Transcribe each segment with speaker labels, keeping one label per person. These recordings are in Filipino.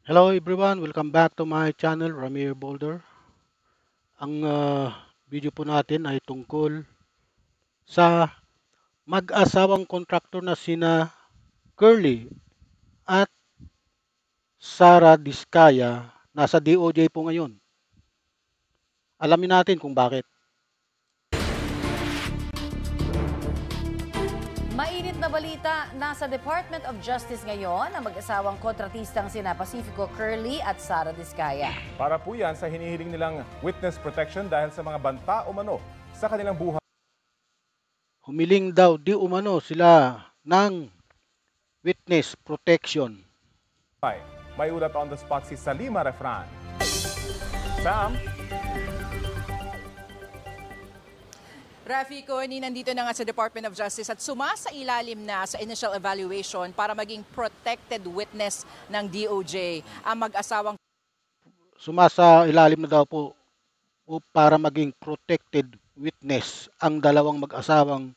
Speaker 1: Hello everyone, welcome back to my channel, Ramir Boulder. Ang video po natin ay tungkol sa mag-asawang kontraktor na sina Curly at Sara Diskaya. Nasa DOJ po ngayon. Alamin natin kung bakit.
Speaker 2: Mainit na balita, nasa Department of Justice ngayon ang mag-asawang kontratistang sina Pacifico Curly at Sara Diskaya.
Speaker 3: Para po yan sa hinihiling nilang witness protection dahil sa mga banta umano sa kanilang buhay.
Speaker 1: Humiling daw di umano sila ng witness protection.
Speaker 3: May ulat on the spot si Salima Refran. Sam?
Speaker 4: Rafi Cooney, nandito na nga sa Department of Justice at sumasailalim na sa initial evaluation para maging protected witness ng DOJ. Ang mag-asawang
Speaker 1: Sumasailalim na daw po para maging protected witness ang dalawang mag-asawang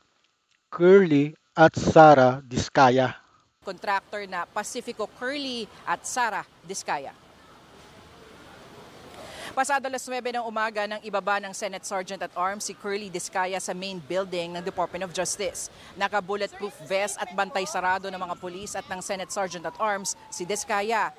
Speaker 1: Curly at Sara Diskaya.
Speaker 4: contractor na Pacifico Curly at Sara Diskaya. Pasado alas 9 ng umaga nang ibaba ng Senate Sergeant at Arms si Curly Diskaya sa main building ng Department of Justice. Naka-bulletproof vest at bantay sarado ng mga pulis at ng Senate Sergeant at Arms si Diskaya.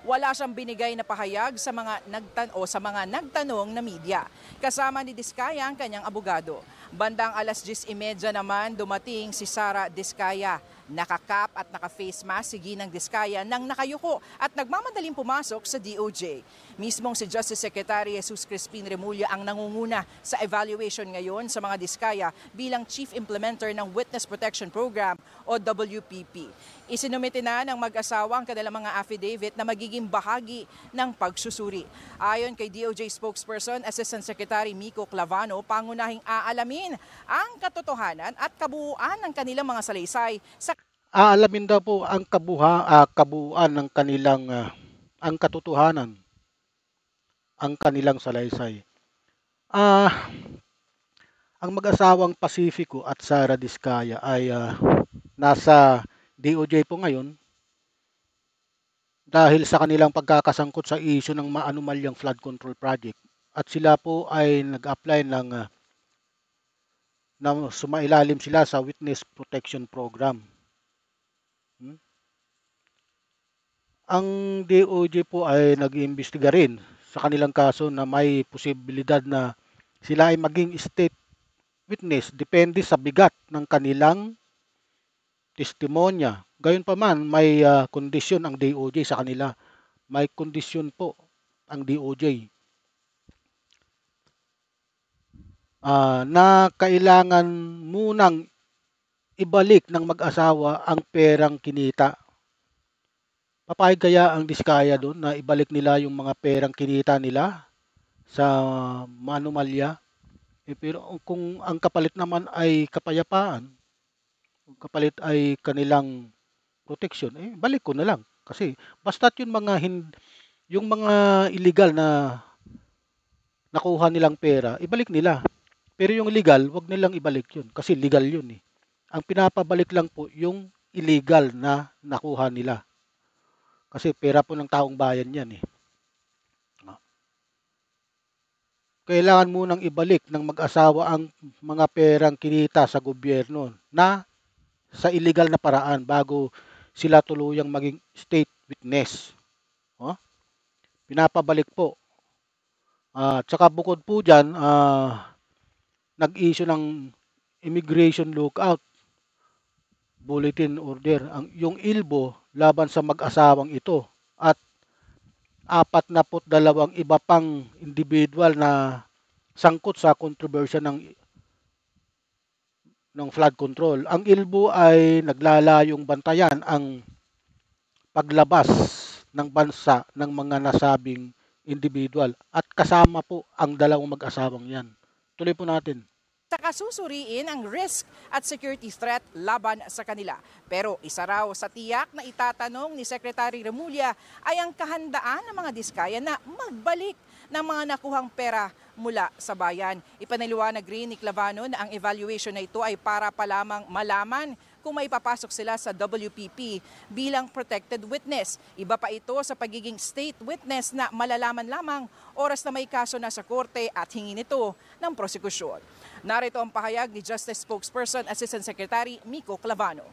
Speaker 4: Wala siyang binigay na pahayag sa mga nagtanong na media. Kasama ni Diskaya ang kanyang abogado. Bandang alas 10:30 naman dumating si Sara Diskaya. Nakakap at naka-face mask si Ginang Diskaya nang nakayuko at nagmamadaling pumasok sa DOJ. Mismong si Justice Secretary Jesus Crispin Remulla ang nangunguna sa evaluation ngayon sa mga Diskaya bilang Chief Implementer ng Witness Protection Program o WPP. Isinumite na ng mag-asawa ang kanilang mga affidavit na magiging bahagi ng pagsusuri. Ayon kay DOJ spokesperson, Assistant Secretary Miko Clavano, pangunahing aalamin ang katotohanan at kabuuan ng kanilang mga salaysay sa
Speaker 1: Aalamin daw po ang kabuuan ng kanilang ang katotohanan, ang kanilang salaysay. Ang mag-asawang Pacifico at Sara Diskaya ay nasa DOJ po ngayon dahil sa kanilang pagkakasangkot sa issue ng maanumalyang flood control project. At sila po ay nag-apply na sumailalim sila sa Witness Protection Program. Ang DOJ po ay nag-iimbestiga rin sa kanilang kaso na may posibilidad na sila ay maging state witness depende sa bigat ng kanilang testimonya. Gayunpaman, may kondisyon ang DOJ sa kanila. May kondisyon po ang DOJ na kailangan munang ibalik ng mag-asawa ang perang kinita. Papayag kaya ang Diskaya doon na ibalik nila yung mga perang kinita nila sa manumalya? Pero kung ang kapalit naman ay kapayapaan, kung kapalit ay kanilang protection, balik ko na lang. Kasi basta't yung mga illegal na nakuha nilang pera, ibalik nila. Pero yung legal, wag nilang ibalik yun. Kasi legal yun eh. Ang pinapabalik lang po yung illegal na nakuha nila. Kasi pera po ng taong bayan yan eh. Kailangan munang ibalik ng mag-asawa ang mga perang kinita sa gobyerno na sa illegal na paraan bago sila tuluyang maging state witness. Pinapabalik po. Tsaka bukod po dyan, nag-issue ng immigration lookout bulletin order yung ILBO laban sa mag-asawang ito at 42 iba pang individual na sangkot sa kontrobersya ng flood control. Ang ILBO ay naglalayong bantayan ang paglabas ng bansa ng mga nasabing individual at kasama po ang dalawang mag-asawang yan. Tuloy po natin.
Speaker 4: saka susuriin ang risk at security threat laban sa kanila. Pero isa raw sa tiyak na itatanong ni Secretary Remulla ay ang kahandaan ng mga Diskaya na magbalik ng mga nakuhang pera mula sa bayan. Ipanaliwanag rin ni Clavano na ang evaluation na ito ay para pa lamang malaman kung maipapasok sila sa WPP bilang protected witness. Iba pa ito sa pagiging state witness na malalaman lamang oras na may kaso na sa korte at hingi nito ng prosekusyon. Narito ang pahayag ni Justice Spokesperson Assistant Secretary Miko Clavano.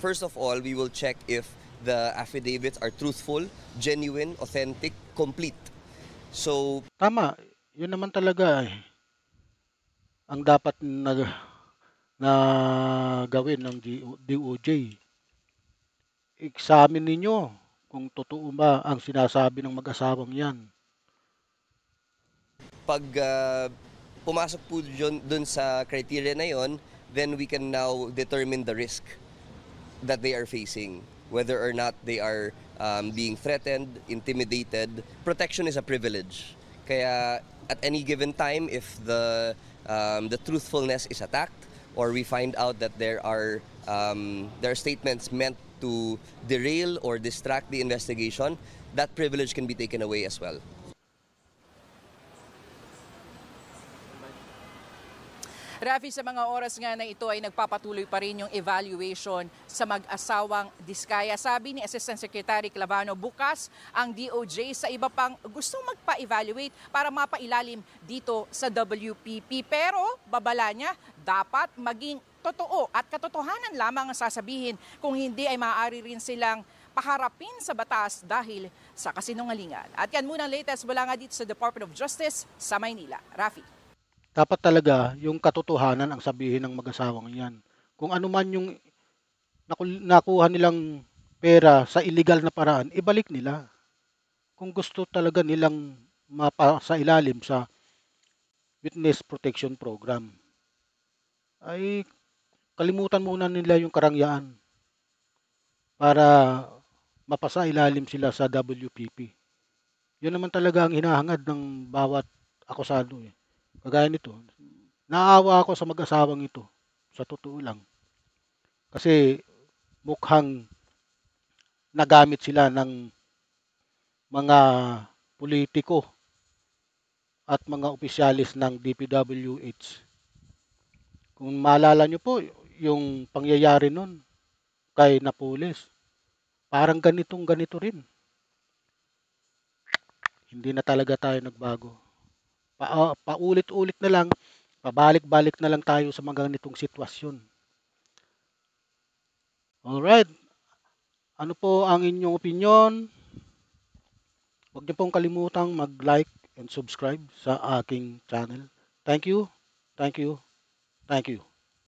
Speaker 5: First of all, we will check if the affidavits are truthful, genuine, authentic, complete. So,
Speaker 1: Tama, yun naman talaga ang dapat na gawin ng DOJ. Examine ninyo kung totoo ba ang sinasabi ng mag-asawang yan.
Speaker 5: pag pumasok po dun sa criteria na yon, then we can now determine the risk that they are facing. Whether or not they are being threatened, intimidated. Protection is a privilege. Kaya at any given time, if the truthfulness is attacked, or we find out that there are statements meant to derail or distract the investigation, that privilege can be taken away as well.
Speaker 4: Rafi, sa mga oras nga na ito ay nagpapatuloy pa rin yung evaluation sa mag-asawang Diskaya. Sabi ni Assistant Secretary Clavano, bukas ang DOJ sa iba pang gustong magpa-evaluate para mapailalim dito sa WPP. Pero babala niya, dapat maging totoo at katotohanan lamang ang sasabihin. Kung hindi ay maaari rin silang paharapin sa batas dahil sa kasinungalingan. At yan muna ang latest mula nga dito sa Department of Justice sa Maynila. Rafi.
Speaker 1: Dapat talaga yung katotohanan ang sabihin ng mag-asawang yan. Kung ano man yung nakuha nilang pera sa illegal na paraan, ibalik nila. Kung gusto talaga nilang mapasailalim sa Witness Protection Program, ay kalimutan muna nila yung karangyaan para mapasailalim sila sa WPP. Yun naman talaga ang hinahangad ng bawat akusado. Kagaya nito, naawa ako sa mag-asawang ito, sa totoo lang. Kasi mukhang nagamit sila ng mga politiko at mga opisyalis ng DPWH. Kung maalala nyo po, yung pangyayari nun kay Napoles, parang ganito rin. Hindi na talaga tayo nagbago. Paulit-ulit na lang, pabalik-balik na lang tayo sa mga ganitong sitwasyon. Alright, ano po ang inyong opinion? Huwag niyo pong kalimutang mag-like and subscribe sa aking channel. Thank you, thank you, thank you.